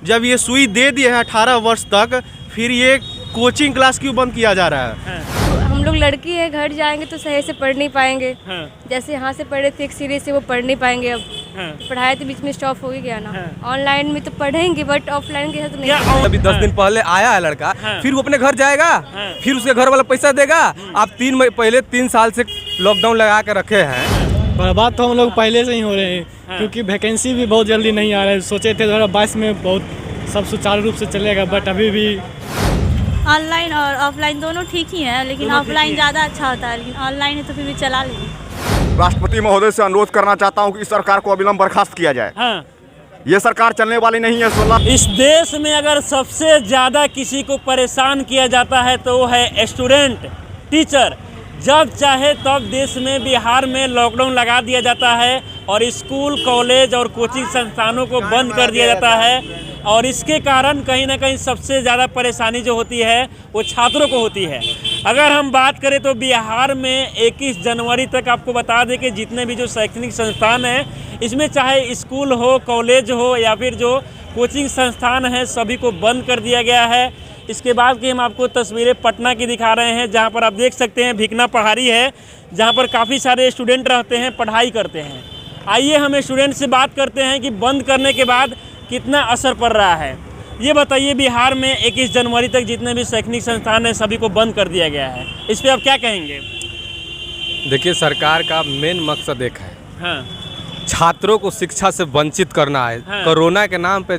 जब ये सुई दे दिए हैं 18 वर्ष तक, फिर ये कोचिंग क्लास क्यों बंद किया जा रहा है? हम लोग लड़की है, घर जाएंगे तो सही से पढ़ नहीं पाएंगे। जैसे यहाँ से पढ़े थे एक सीरीज से, वो पढ़ नहीं पाएंगे। अब पढ़ाई तो बीच में स्टॉप हो ही गया ना। ऑनलाइन में तो पढ़ेंगे बट ऑफलाइन के साथ तो नहीं। अभी 10 दिन पहले आया है लड़का, फिर वो अपने घर जाएगा, फिर उसके घर वाला पैसा देगा। आप 3 साल से लॉकडाउन लगा के रखे हैं। बर्बाद तो हम लोग पहले से ही हो रहे हैं, क्योंकि वैकेंसी भी बहुत जल्दी नहीं आ रहा है। सोचे थे 2022 में बहुत सब सुचारू रूप से चलेगा, बट अभी भी ऑनलाइन और ऑफलाइन दोनों ठीक ही हैं, लेकिन ऑफलाइन ज़्यादा अच्छा होता है, लेकिन ऑनलाइन है तो फिर भी चला लेंगे। राष्ट्रपति महोदय से अनुरोध करना चाहता हूं कि इस सरकार को अविलंब बर्खास्त किया जाए। ये सरकार चलने वाली नहीं है। 16 इस देश में अगर सबसे ज़्यादा किसी को परेशान किया जाता है तो वो है स्टूडेंट, टीचर। जब चाहे तब देश में, बिहार में लॉकडाउन लगा दिया जाता है और स्कूल, कॉलेज और कोचिंग संस्थानों को बंद कर दिया जाता है। और इसके कारण कहीं ना कहीं सबसे ज़्यादा परेशानी जो होती है वो छात्रों को होती है। अगर हम बात करें तो बिहार में 21 जनवरी तक आपको बता दें कि जितने भी जो शैक्षणिक संस्थान हैं, इसमें चाहे स्कूल हो, कॉलेज हो या फिर जो कोचिंग संस्थान हैं, सभी को बंद कर दिया गया है। इसके बाद की हम आपको तस्वीरें पटना की दिखा रहे हैं, जहाँ पर आप देख सकते हैं भिकना पहाड़ी है, जहाँ पर काफ़ी सारे स्टूडेंट रहते हैं, पढ़ाई करते हैं। आइए हम स्टूडेंट से बात करते हैं कि बंद करने के बाद कितना असर पड़ रहा है। ये बताइए, बिहार में 21 जनवरी तक जितने भी शैक्षणिक संस्थान हैं सभी को बंद कर दिया गया है, इस पर आप क्या कहेंगे? देखिए, सरकार का मेन मकसद एक है, छात्रों को शिक्षा से वंचित करना है। कोरोना के नाम पे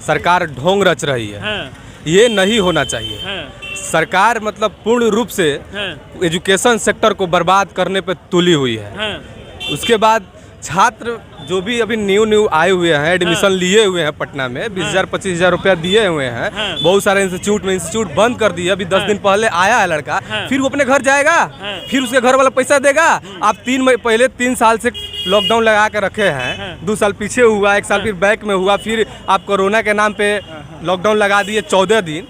सरकार ढोंग रच रही है। ये नहीं होना चाहिए। सरकार मतलब पूर्ण रूप से एजुकेशन सेक्टर को बर्बाद करने पे तुली हुई है। उसके बाद छात्र जो भी अभी न्यू आए हुए हैं, एडमिशन लिए हुए हैं पटना में, 20,000-25,000 रुपया दिए हुए हैं। बहुत सारे इंस्टीट्यूट बंद कर दिए। अभी 10 दिन पहले आया है लड़का, फिर वो अपने घर जाएगा, फिर उसके घर वाला पैसा देगा। आप 3 साल से लॉकडाउन लगा के रखे हैं। 2 साल पीछे हुआ, 1 साल फिर बैक में हुआ, फिर आप कोरोना के नाम पे लॉकडाउन लगा दिए 14 दिन।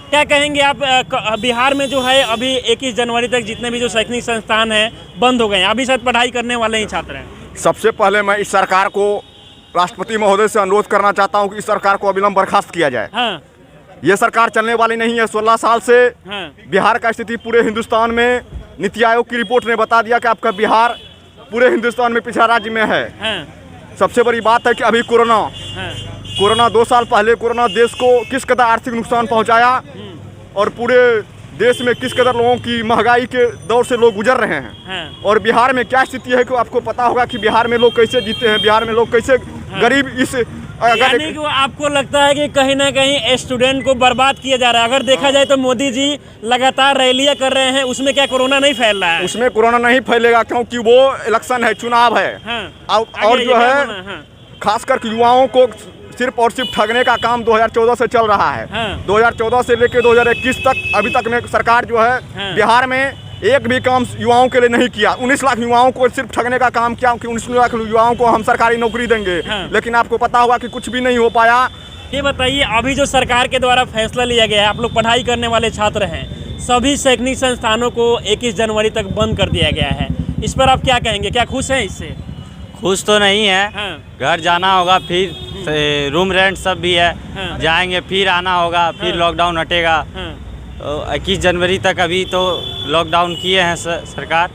क्या कहेंगे आप? बिहार में जो है अभी 21 जनवरी तक जितने भी जो शैक्षणिक संस्थान हैं बंद हो गए हैं। अभी शायद पढ़ाई करने वाले ही छात्र हैं। सबसे पहले मैं इस सरकार को, राष्ट्रपति महोदय से अनुरोध करना चाहता हूं कि इस सरकार को अविलंब बर्खास्त किया जाए। ये सरकार चलने वाली नहीं है। 16 साल से बिहार का स्थिति पूरे हिंदुस्तान में, नीति आयोग की रिपोर्ट ने बता दिया कि आपका बिहार पूरे हिंदुस्तान में पिछड़ा राज्य में है। सबसे बड़ी बात है कि अभी कोरोना 2 साल पहले कोरोना देश को किस कदर आर्थिक नुकसान पहुंचाया और पूरे देश में किस कदर लोगों की महंगाई के दौर से लोग गुजर रहे हैं। और बिहार में क्या स्थिति है कि आपको पता होगा कि बिहार में लोग कैसे जीते हैं, बिहार में लोग कैसे गरीब इस यानी कि आपको लगता है कि कहीं ना कहीं स्टूडेंट को बर्बाद किया जा रहा है। अगर देखा जाए तो मोदी जी लगातार रैलियां कर रहे हैं, उसमें क्या कोरोना नहीं फैल रहा है? उसमें कोरोना नहीं फैलेगा, क्योंकि वो इलेक्शन है, चुनाव है। और जो है खासकर युवाओं को सिर्फ और सिर्फ ठगने का काम 2014 से चल रहा है। 2014 से लेकर 2021 तक अभी तक में सरकार जो है बिहार में एक भी काम युवाओं के लिए नहीं किया। 19 लाख युवाओं को सिर्फ ठगने का काम किया कि 19 लाख युवाओं को हम सरकारी नौकरी देंगे, लेकिन आपको पता होगा कि कुछ भी नहीं हो पाया। ये बताइए, अभी जो सरकार के द्वारा फैसला लिया गया है, आप लोग पढ़ाई करने वाले छात्र हैं, सभी शैक्षणिक संस्थानों को 21 जनवरी तक बंद कर दिया गया है, इस पर आप क्या कहेंगे? क्या खुश हैं इससे? खुश तो नहीं है। घर जाना होगा, फिर रूम रेंट सब भी है, जाएंगे, फिर आना होगा, फिर लॉकडाउन हटेगा। तो 21 जनवरी तक अभी तो लॉकडाउन किए हैं सरकार।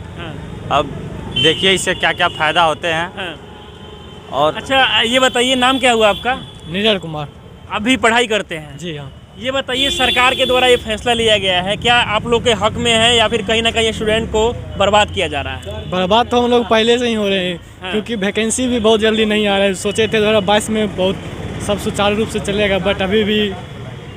अब देखिए इससे क्या क्या फ़ायदा होते हैं। और अच्छा, ये बताइए, नाम क्या हुआ आपका? नीरज कुमार। अभी पढ़ाई करते हैं? जी हाँ। ये बताइए, सरकार के द्वारा ये फैसला लिया गया है, क्या आप लोग के हक में है या फिर कहीं ना कहीं स्टूडेंट को बर्बाद किया जा रहा है? बर्बाद तो हम लोग पहले से ही हो रहे हैं, क्योंकि वैकेंसी भी बहुत जल्दी नहीं आ रहा है। सोचे थे 2022 में बहुत सब सुचारू रूप से चलेगा, बट अभी भी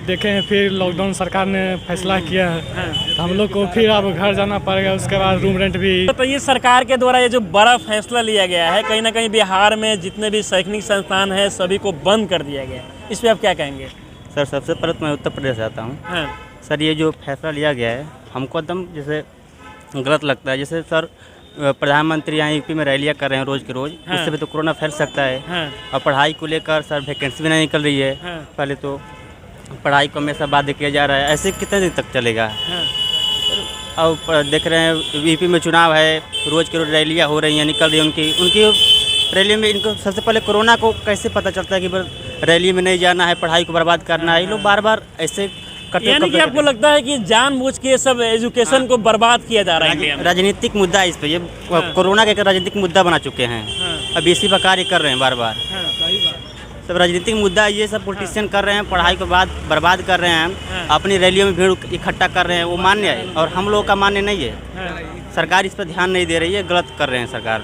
देखे हैं फिर लॉकडाउन सरकार ने फैसला किया है, तो हम लोग को फिर अब घर जाना पड़ेगा। उसके बाद रूम रेंट भी। तो ये सरकार के द्वारा ये जो बड़ा फैसला लिया गया है, कहीं ना कहीं बिहार में जितने भी शैक्षणिक संस्थान हैं सभी को बंद कर दिया गया, इस पर आप क्या कहेंगे? सर, सबसे पहले तो मैं उत्तर प्रदेश से आता हूँ। सर, ये जो फैसला लिया गया है हमको एकदम जैसे गलत लगता है। जैसे सर, प्रधानमंत्री यहाँ यूपी में रैलियाँ कर रहे हैं रोज़ के रोज़, उससे भी तो कोरोना फैल सकता है। और पढ़ाई को लेकर सर वैकेंसी भी नहीं निकल रही है। पहले तो पढ़ाई को हमेशा बाध्य किया जा रहा है, ऐसे कितने दिन तक चलेगा? अब देख रहे हैं यूपी में चुनाव है, रोज़ के रोज़ रैलियाँ हो रही हैं, निकल रही हैं उनकी रैली में। इनको सबसे पहले कोरोना को कैसे पता चलता है कि रैली में नहीं जाना है, पढ़ाई को बर्बाद करना है, ये लोग बार बार ऐसे करते यानी कि आपको लगता है कि जानबूझ के सब एजुकेशन को बर्बाद किया जा रहा है इंडिया में? राजनीतिक मुद्दा है इस पे, ये कोरोना के राजनीतिक मुद्दा बना चुके हैं। अब इसी पर कार्य कर रहे हैं बार बार। सब राजनीतिक मुद्दा ये सब पॉलिटिशियन कर रहे हैं, पढ़ाई को बर्बाद कर रहे हैं, अपनी रैलियों में भीड़ इकट्ठा कर रहे हैं, वो मान्य है और हम लोगों का मान्य नहीं है। सरकार इस पर ध्यान नहीं दे रही है, गलत कर रहे हैं सरकार।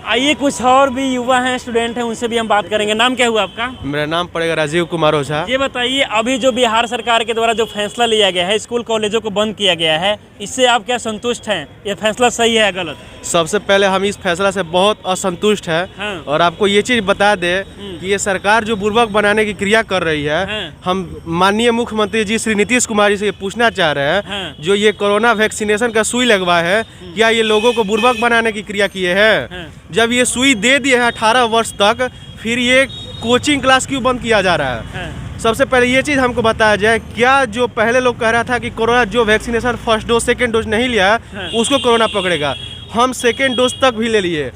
आइए कुछ और भी युवा हैं, स्टूडेंट हैं, उनसे भी हम बात करेंगे। नाम क्या हुआ आपका? मेरा नाम पड़ेगा राजीव कुमार ओझा। ये बताइए, अभी जो बिहार सरकार के द्वारा जो फैसला लिया गया है, स्कूल कॉलेजों को बंद किया गया है, इससे आप क्या संतुष्ट हैं? ये फैसला सही है या गलत? सबसे पहले हम इस फैसला से बहुत असंतुष्ट है और आपको ये चीज बता दे कि ये सरकार जो बुर्बक बनाने की क्रिया कर रही है, हम माननीय मुख्यमंत्री जी श्री नीतीश कुमार जी से ये पूछना चाह रहे हैं, जो ये कोरोना वैक्सीनेशन का सुई लगवा है, क्या ये लोगों को बुर्बक बनाने की क्रिया किए हैं? जब ये सुई दे दिए हैं 18 वर्ष तक, फिर ये कोचिंग क्लास क्यों बंद किया जा रहा है? सबसे पहले ये चीज़ हमको बताया जाए, क्या जो पहले लोग कह रहा था कि कोरोना जो vaccination first dose second dose नहीं लिया उसको कोरोना पकड़ेगा, हम सेकेंड डोज तक भी ले लिए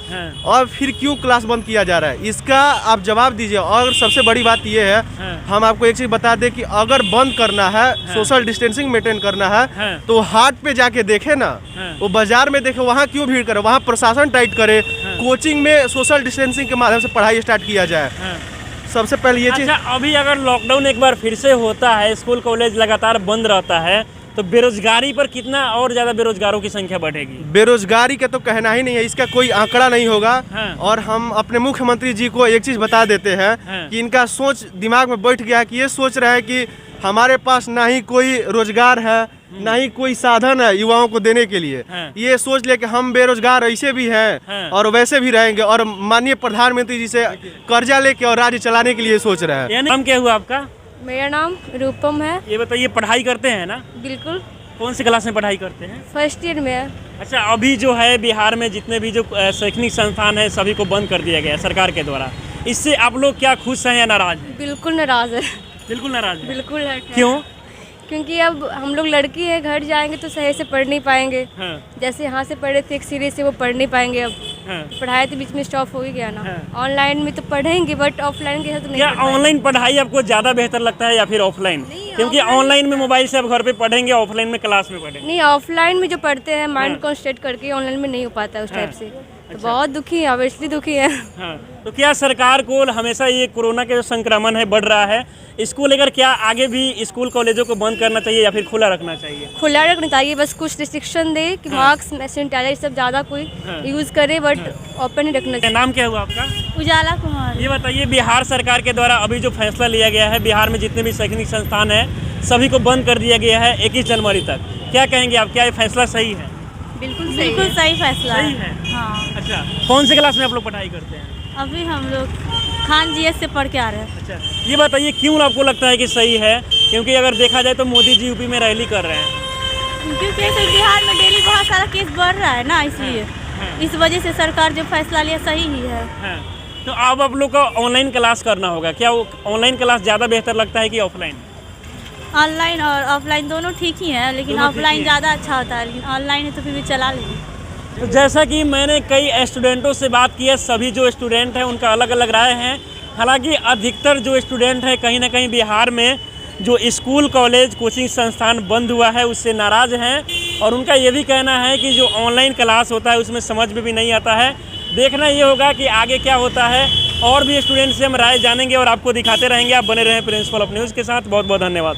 और फिर क्यों क्लास बंद किया जा रहा है? इसका आप जवाब दीजिए। और सबसे बड़ी बात ये है, हम आपको एक चीज़ बता दें कि अगर बंद करना है, सोशल डिस्टेंसिंग मेंटेन करना है, तो हाट पे जाके देखे ना, वो बाजार में देखे, वहाँ क्यों भीड़ करे? वहाँ प्रशासन टाइट करे, कोचिंग में सोशल डिस्टेंसिंग के माध्यम से पढ़ाई स्टार्ट किया जाए। सबसे पहले ये चीज़। अच्छा, अभी अगर लॉकडाउन एक बार फिर से होता है, स्कूल कॉलेज लगातार बंद रहता है, तो बेरोजगारी पर कितना और ज़्यादा बेरोजगारों की संख्या बढ़ेगी? बेरोजगारी का तो कहना ही नहीं है, इसका कोई आंकड़ा नहीं होगा। और हम अपने मुख्यमंत्री जी को एक चीज़ बता देते हैं कि इनका सोच दिमाग में बैठ गया है कि ये सोच रहे हैं कि हमारे पास ना ही कोई रोजगार है, ना ही कोई साधन है युवाओं को देने के लिए। ये सोच ले कि हम बेरोजगार ऐसे भी हैं और वैसे भी रहेंगे, और माननीय प्रधानमंत्री जी से कर्जा लेके और राज्य चलाने के लिए सोच रहे हैं। नाम क्या हुआ आपका? मेरा नाम रूपम है। ये बताइए, पढ़ाई करते हैं ना? बिल्कुल। कौन सी क्लास में पढ़ाई करते हैं? फर्स्ट ईयर में है। अच्छा, अभी जो है बिहार में जितने भी जो शैक्षणिक संस्थान है सभी को बंद कर दिया गया है सरकार के द्वारा, इससे आप लोग क्या खुश हैं या नाराज हैं? बिल्कुल नाराज है। बिल्कुल नाराज है। बिल्कुल है। क्यों? क्योंकि अब हम लोग लड़की है, घर जाएंगे तो सही से पढ़ नहीं पाएंगे। जैसे यहाँ से पढ़े थे एक सीरीज से, वो पढ़ नहीं पाएंगे। अब पढ़ाई तो बीच में स्टॉप हो ही गया ना। ऑनलाइन में तो पढ़ेंगे बट ऑफलाइन के साथ तो नहीं। क्या ऑनलाइन पढ़ाई आपको ज़्यादा बेहतर लगता है या फिर ऑफलाइन? क्योंकि ऑनलाइन में मोबाइल से आप घर पे पढ़ेंगे, ऑफलाइन में क्लास में पढ़ेंगे। नहीं, ऑफलाइन में जो पढ़ते हैं माइंड कॉन्सेंट्रेट करके, ऑनलाइन में नहीं हो पाता है उस टाइप से। तो बहुत दुखी है, ऑब्वियसली दुखी है। तो क्या सरकार को हमेशा ये कोरोना के जो संक्रमण है बढ़ रहा है, इसको लेकर क्या आगे भी स्कूल कॉलेजों को बंद करना चाहिए या फिर खुला रखना चाहिए? खुला रखना चाहिए, बस कुछ रिस्ट्रिक्शन दे कि मास्क सैनिटाइजर सब ज़्यादा कोई यूज़ करे, बट ओपन ही रखना चाहिए। नाम क्या हुआ आपका? उजाला कुमार। ये बताइए, बिहार सरकार के द्वारा अभी जो फैसला लिया गया है, बिहार में जितने भी शैक्षणिक संस्थान है सभी को बंद कर दिया गया है 21 जनवरी तक, क्या कहेंगे आप? क्या ये फैसला सही है? बिल्कुल सही फैसला सही है। हाँ। अच्छा, कौन से क्लास में आप लोग पढ़ाई करते हैं? अभी हम लोग खान जीएस से पढ़ के आ रहे हैं। अच्छा, ये बताइए क्यों आपको लगता है कि सही है? क्योंकि अगर देखा जाए तो मोदी जी यूपी में रैली कर रहे हैं। क्योंकि ऐसे बिहार में डेली बहुत सारा केस बढ़ रहा है ना, इसलिए इस वजह से सरकार जो फैसला लिया सही ही है। तो अब आप लोग को ऑनलाइन क्लास करना होगा, क्या ऑनलाइन क्लास ज़्यादा बेहतर लगता है कि ऑफलाइन? ऑनलाइन और ऑफलाइन दोनों ठीक ही है, लेकिन ऑफलाइन ज़्यादा अच्छा होता है, लेकिन ऑनलाइन है तो फिर भी चला लेंगे। तो जैसा कि मैंने कई स्टूडेंटों से बात की है, सभी जो स्टूडेंट हैं उनका अलग अलग राय है। हालांकि अधिकतर जो स्टूडेंट हैं कहीं ना कहीं बिहार में जो स्कूल कॉलेज कोचिंग संस्थान बंद हुआ है उससे नाराज़ हैं, और उनका ये भी कहना है कि जो ऑनलाइन क्लास होता है उसमें समझ में भी नहीं आता है। देखना ये होगा कि आगे क्या होता है, और भी स्टूडेंट से हम राय जानेंगे और आपको दिखाते रहेंगे। आप बने रहें प्रिंसिपल ऑफ न्यूज़ के साथ। बहुत बहुत धन्यवाद।